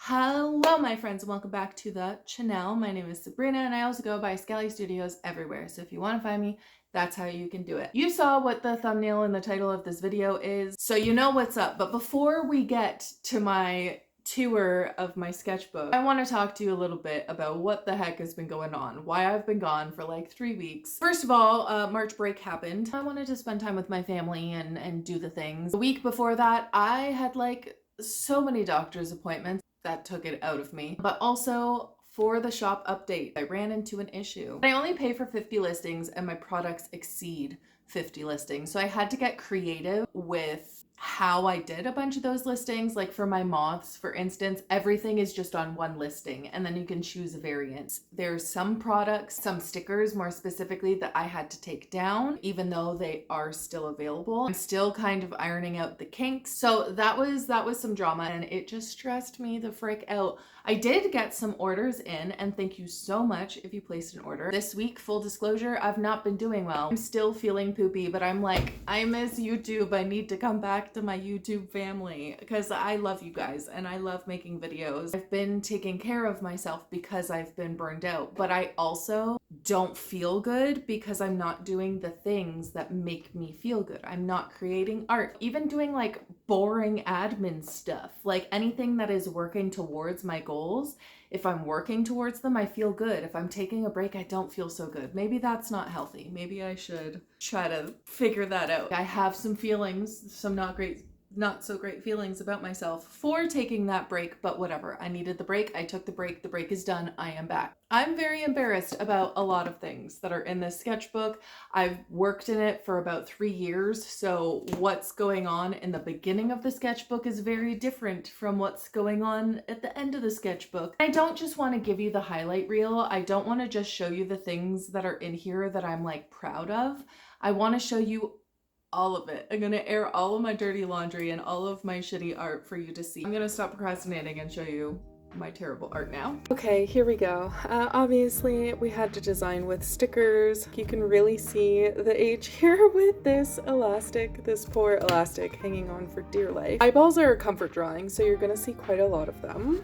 Hello my friends and welcome back to the channel. My name is Sabrina and I also go by Scally Studios everywhere. So if you want to find me, that's how you can do it. You saw what the thumbnail and the title of this video is, so you know what's up. But before we get to my tour of my sketchbook, I want to talk to you a little bit about what the heck has been going on, why I've been gone for like 3 weeks. First of all, March break happened. I wanted to spend time with my family and do the things. The week before that, I had like so many doctor's appointments that took it out of me, but also for the shop update, I ran into an issue. I only pay for 50 listings and my products exceed 50 listings. So I had to get creative with how I did a bunch of those listings. Like for my moths, for instance, everything is just on one listing and then you can choose variants. There's some products, some stickers more specifically, that I had to take down, even though they are still available. I'm still kind of ironing out the kinks. So that was some drama and it just stressed me the frick out. I did get some orders in and thank you so much if you placed an order. This week, full disclosure, I've not been doing well. I'm still feeling poopy, but I'm like, I miss YouTube. I need to come back to my YouTube family because I love you guys and I love making videos. I've been taking care of myself because I've been burned out, but I also don't feel good because I'm not doing the things that make me feel good. I'm not creating art, even doing like boring admin stuff, like anything that is working towards my goals. If I'm working towards them, I feel good. If I'm taking a break, I don't feel so good. Maybe that's not healthy. Maybe I should try to figure that out. I have some feelings, some not so great feelings about myself for taking that break, but whatever. I needed the break. I took the break. The break is done. I am back. I'm very embarrassed about a lot of things that are in this sketchbook. I've worked in it for about 3 years, so what's going on in the beginning of the sketchbook is very different from what's going on at the end of the sketchbook. I don't just want to give you the highlight reel. I don't want to just show you the things that are in here that I'm like proud of. I want to show you all of it. I'm gonna air all of my dirty laundry and all of my shitty art for you to see. I'm gonna stop procrastinating and show you my terrible art now. Okay, here we go. Obviously we had to design with stickers. You can really see the age here with this elastic, this poor elastic hanging on for dear life. Eyeballs are a comfort drawing, so you're gonna see quite a lot of them.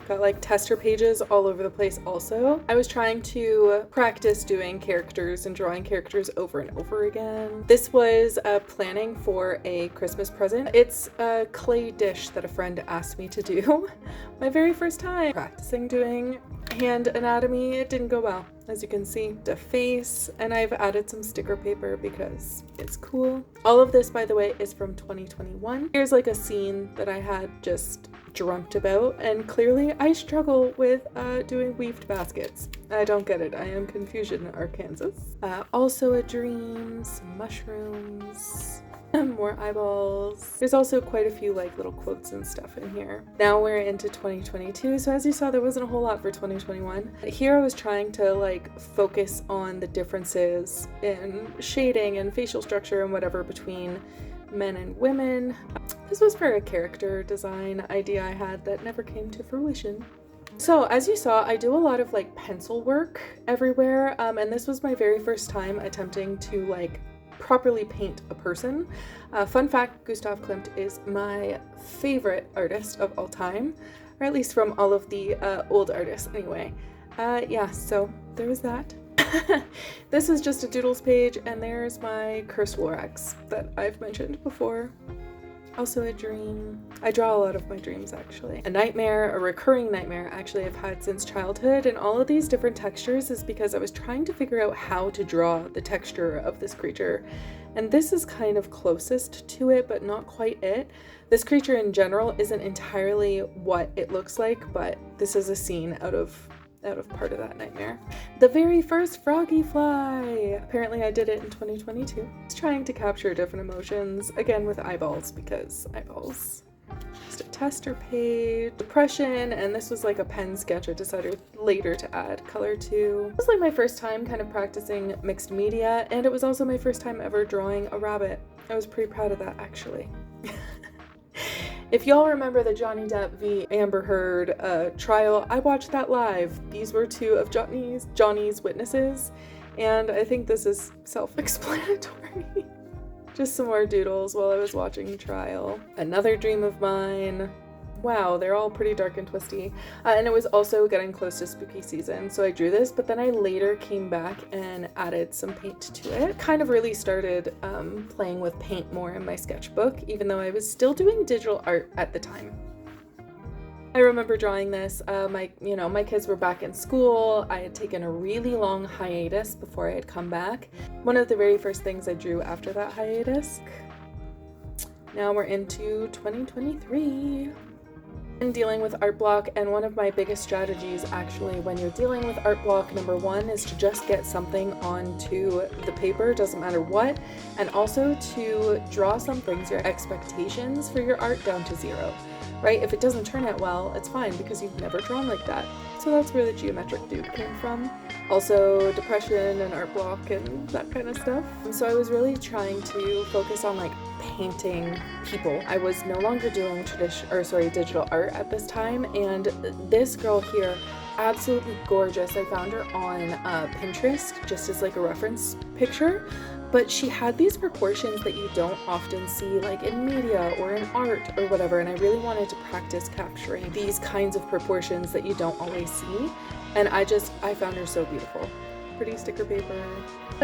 Got like tester pages all over the place also. I was trying to practice doing characters and drawing characters over and over again. This was planning for a Christmas present. It's a clay dish that a friend asked me to do. My very first time practicing doing hand anatomy. It didn't go well, as you can see. The face, and I've added some sticker paper because it's cool. All of this, by the way, is from 2021. Here's like a scene that I had just dreamt about, and clearly I struggle with doing weaved baskets. I don't get it. I am Confusion, Arkansas. Also a dream, some mushrooms, more eyeballs. There's also quite a few like little quotes and stuff in here. Now we're into 2022, so as you saw, there wasn't a whole lot for 2021. Here I was trying to like focus on the differences in shading and facial structure and whatever between men and women. This was for a character design idea I had that never came to fruition. So as you saw, I do a lot of like pencil work everywhere, and this was my very first time attempting to like properly paint a person. Fun fact, Gustav Klimt is my favorite artist of all time, or at least from all of the old artists anyway. Yeah, so there was that. This is just a doodles page, and there's my cursed Lorax that I've mentioned before. Also a dream. I draw a lot of my dreams actually. A nightmare, a recurring nightmare actually I've had since childhood, and all of these different textures is because I was trying to figure out how to draw the texture of this creature. And this is kind of closest to it, but not quite it. This creature in general isn't entirely what it looks like, but this is a scene out of part of that nightmare. The very first froggy fly! Apparently I did it in 2022. I was trying to capture different emotions, again with eyeballs, because eyeballs. Just a tester page, depression, and this was like a pen sketch I decided later to add color to. It was like my first time kind of practicing mixed media, and it was also my first time ever drawing a rabbit. I was pretty proud of that actually. If y'all remember the Johnny Depp v. Amber Heard trial, I watched that live. These were two of Johnny's witnesses, and I think this is self-explanatory. Just some more doodles while I was watching the trial. Another dream of mine. Wow, they're all pretty dark and twisty. And it was also getting close to spooky season, so I drew this, but then I later came back and added some paint to it. Kind of really started playing with paint more in my sketchbook, even though I was still doing digital art at the time. I remember drawing this. My kids were back in school. I had taken a really long hiatus before I had come back. One of the very first things I drew after that hiatus. Now we're into 2023. I'm dealing with art block, and one of my biggest strategies actually when you're dealing with art block, number one, is to just get something onto the paper, doesn't matter what, and also to draw some things, your expectations for your art down to zero. Right? If it doesn't turn out well, it's fine because you've never drawn like that. So that's where the geometric dude came from. Also depression and art block and that kind of stuff. So I was really trying to focus on like painting people. I was no longer doing digital art at this time, and this girl here, absolutely gorgeous. I found her on Pinterest just as like a reference picture. But she had these proportions that you don't often see like in media or in art or whatever, and I really wanted to practice capturing these kinds of proportions that you don't always see, and I found her so beautiful. Pretty sticker paper.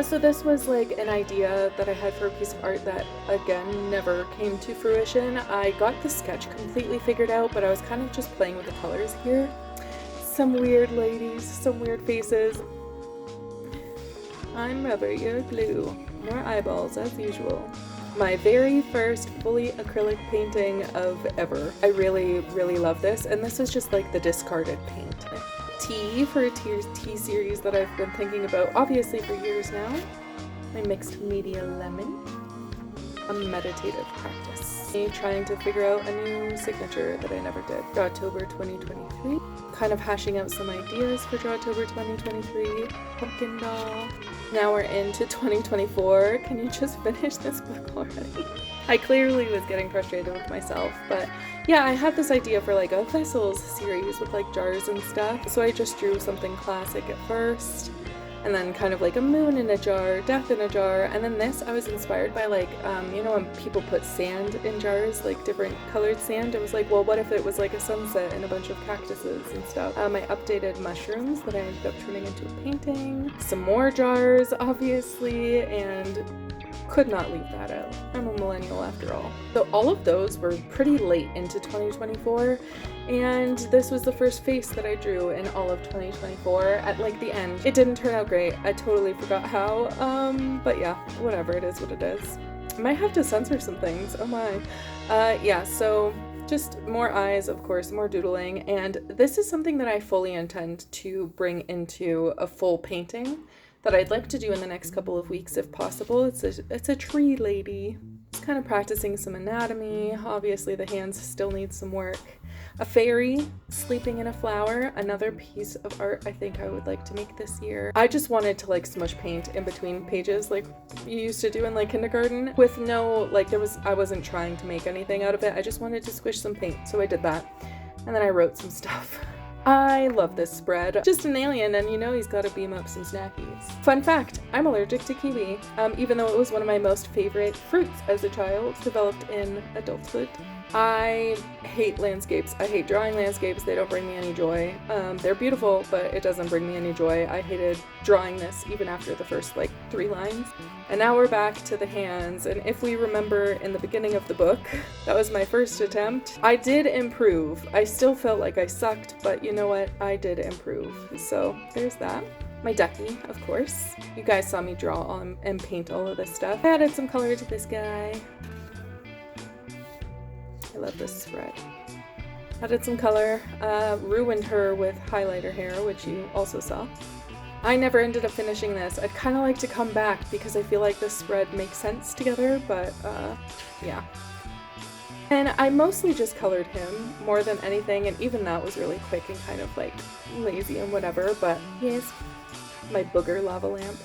So this was like an idea that I had for a piece of art that again never came to fruition. I got the sketch completely figured out, but I was kind of just playing with the colors here. Some weird ladies, some weird faces. I'm rubber, you're glue. More eyeballs as usual. My very first fully acrylic painting of ever. I really, really love this, and this is just like the discarded paint. Tea for a tea series that I've been thinking about obviously for years now. My mixed media lemon. A meditative practice. Me trying to figure out a new signature that I never did. Drawtober 2023. Kind of hashing out some ideas for Drawtober 2023. Pumpkin doll. Now we're into 2024. Can you just finish this book already? I clearly was getting frustrated with myself, but yeah, I had this idea for like a vessels series with like jars and stuff. So I just drew something classic at first, and then kind of like a moon in a jar, death in a jar, and then this I was inspired by like, when people put sand in jars, like different colored sand, I was like, well, what if it was like a sunset and a bunch of cactuses and stuff. I updated mushrooms that I ended up turning into a painting, some more jars obviously, and could not leave that out. I'm a millennial after all. So all of those were pretty late into 2024, and this was the first face that I drew in all of 2024 at like the end. It didn't turn out great. I totally forgot how, but yeah, whatever, it is what it is. I might have to censor some things, oh my. Yeah, so just more eyes, of course, more doodling, and this is something that I fully intend to bring into a full painting that I'd like to do in the next couple of weeks if possible. It's a tree lady. Just kind of practicing some anatomy. Obviously the hands still need some work. A fairy sleeping in a flower, another piece of art I think I would like to make this year. I just wanted to like smush paint in between pages like you used to do in like kindergarten with no, like I wasn't trying to make anything out of it. I just wanted to squish some paint, so I did that. And then I wrote some stuff. I love this spread. Just an alien, and you know he's got to beam up some snackies. Fun fact, I'm allergic to kiwi, even though it was one of my most favorite fruits as a child, developed in adulthood. I hate landscapes. I hate drawing landscapes. They don't bring me any joy. They're beautiful, but it doesn't bring me any joy. I hated drawing this even after the first like 3 lines. And now we're back to the hands, and if we remember in the beginning of the book, that was my first attempt. I did improve. I still felt like I sucked, but you know what? I did improve. So there's that. My ducky, of course. You guys saw me draw and paint all of this stuff. I added some color to this guy. I love this spread. Added some color, ruined her with highlighter hair, which you also saw. I never ended up finishing this. I'd kind of like to come back because I feel like this spread makes sense together, but yeah. And I mostly just colored him more than anything, and even that was really quick and kind of like lazy and whatever, but here's my booger lava lamp.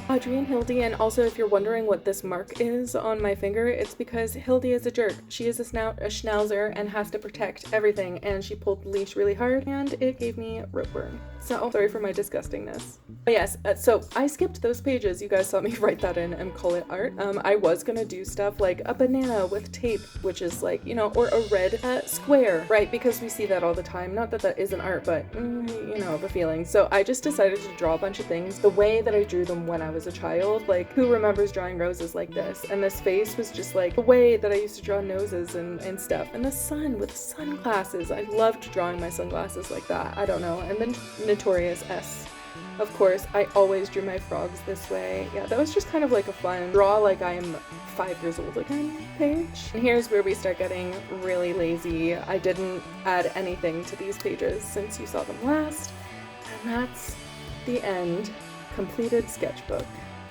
Audrey and Hildy, and also if you're wondering what this mark is on my finger, it's because Hildy is a jerk. She is a schnauzer and has to protect everything, and she pulled the leash really hard and it gave me rope burn. So sorry for my disgustingness. But yes, so I skipped those pages. You guys saw me write that in and call it art. I was gonna do stuff like a banana with tape, which is like, you know, or a red square, right? Because we see that all the time. Not that that isn't art, but you know, the feeling. So I just decided to draw a bunch of things the way that I drew them when I was a child. Like, who remembers drawing roses like this? And this face was just like the way that I used to draw noses and stuff. And the sun with sunglasses. I loved drawing my sunglasses like that. I don't know. And then Notorious S. Of course, I always drew my frogs this way. Yeah, that was just kind of like a fun draw like I am 5 years old again page. And here's where we start getting really lazy. I didn't add anything to these pages since you saw them last. And that's the end. Completed sketchbook.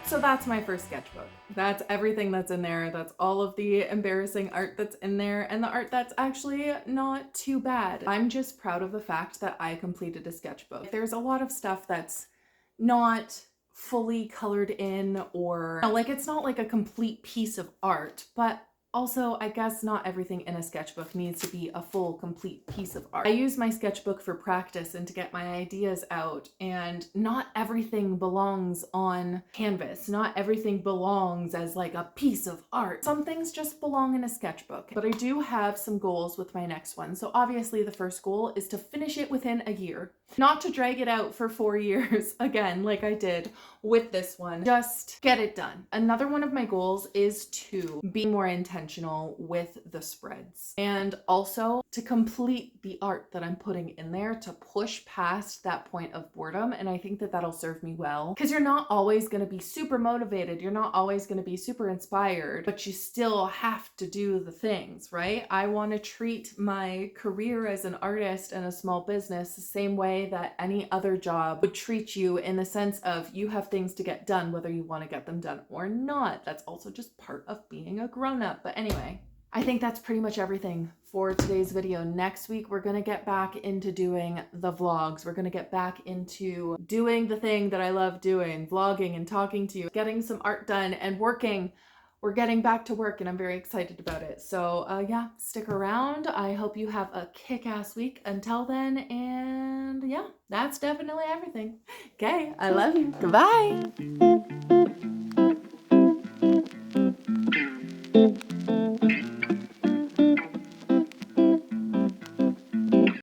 So that's my first sketchbook. That's everything that's in there. That's all of the embarrassing art that's in there and the art that's actually not too bad. I'm just proud of the fact that I completed a sketchbook. There's a lot of stuff that's not fully colored in, or like it's not like a complete piece of art, but also, I guess not everything in a sketchbook needs to be a full, complete piece of art. I use my sketchbook for practice and to get my ideas out, and not everything belongs on canvas. Not everything belongs as like a piece of art. Some things just belong in a sketchbook. But I do have some goals with my next one. So obviously the first goal is to finish it within a year. Not to drag it out for 4 years again, like I did with this one. Just get it done. Another one of my goals is to be more intentional with the spreads, and also to complete the art that I'm putting in there, to push past that point of boredom. And I think that that'll serve me well, because you're not always going to be super motivated. You're not always going to be super inspired, but you still have to do the things, right? I want to treat my career as an artist and a small business the same way that any other job would treat you, in the sense of you have things to get done whether you want to get them done or not. That's also just part of being a grown-up. But anyway, I think that's pretty much everything for today's video. Next week, we're going to get back into doing the vlogs. We're going to get back into doing the thing that I love doing, vlogging and talking to you, getting some art done and working. We're getting back to work and I'm very excited about it. So yeah, stick around. I hope you have a kick-ass week until then. And yeah, that's definitely everything. Okay, I love you. Goodbye.